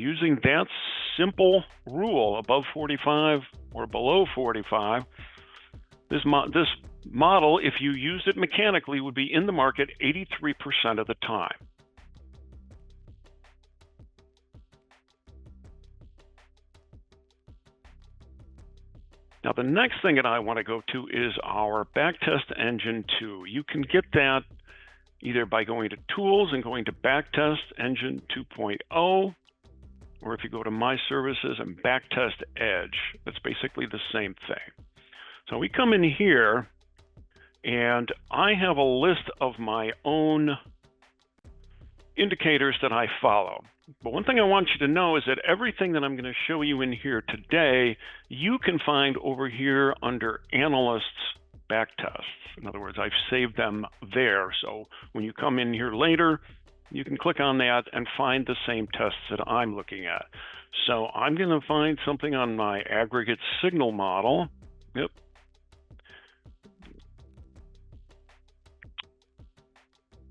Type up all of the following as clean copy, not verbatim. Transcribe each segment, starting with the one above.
Using that simple rule, above 45 or below 45, this model, if you used it mechanically, would be in the market 83% of the time. Now, the next thing that I want to go to is our Backtest Engine 2. You can get that either by going to Tools and going to Backtest Engine 2.0, or if you go to My Services and Backtest Edge, that's basically the same thing. So we come in here, and I have a list of my own indicators that I follow. But one thing I want you to know is that everything that I'm going to show you in here today, you can find over here under Analysts Backtests. In other words, I've saved them there. So when you come in here later, you can click on that and find the same tests that I'm looking at. So I'm going to find something on my Aggregate Signal Model. Yep.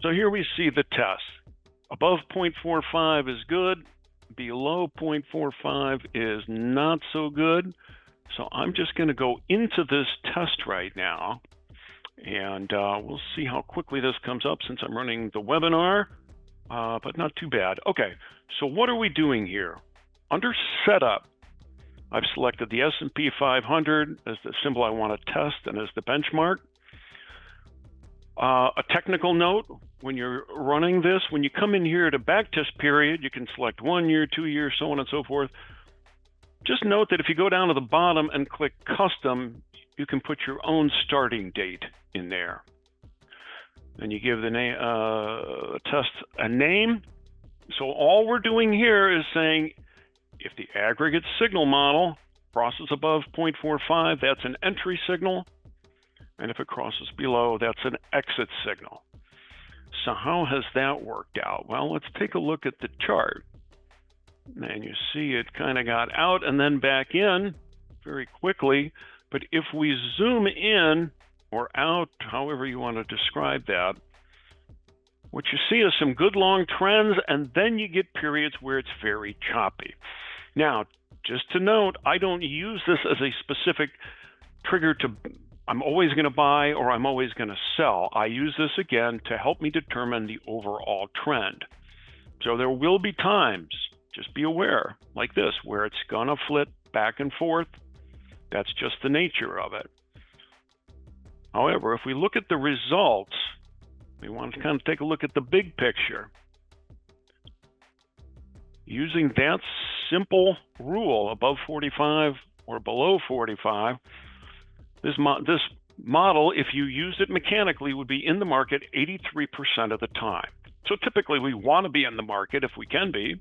So here we see the test. Above 0.45 is good. Below 0.45 is not so good. So I'm just going to go into this test right now, and we'll see how quickly this comes up since I'm running the webinar, but not too bad. Okay, so what are we doing here? Under Setup, I've selected the S&P 500 as the symbol I want to test and as the benchmark. A technical note, when you're running this, when you come in here to backtest period, you can select 1 year, 2 years, so on and so forth. Just note that if you go down to the bottom and click Custom, you can put your own starting date in there. Then you give the test a name. So all we're doing here is saying if the aggregate signal model crosses above 0.45, that's an entry signal. And if it crosses below, that's an exit signal. So how has that worked out? Well, let's take a look at the chart. And you see it kind of got out and then back in very quickly. But if we zoom in or out, however you want to describe that, what you see is some good long trends, and then you get periods where it's very choppy. Now, just to note, I don't use this as a specific trigger to I'm always going to buy or I'm always going to sell. I use this again to help me determine the overall trend. So there will be times, just be aware, like this, where it's going to flip back and forth. That's just the nature of it. However, if we look at the results, we want to kind of take a look at the big picture. Using that simple rule, above 45 or below 45, this model, if you used it mechanically, would be in the market 83% of the time. So typically we want to be in the market if we can be.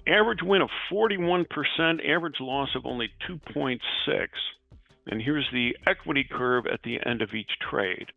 Average win of 41%, average loss of only 2.6. And here's the equity curve at the end of each trade.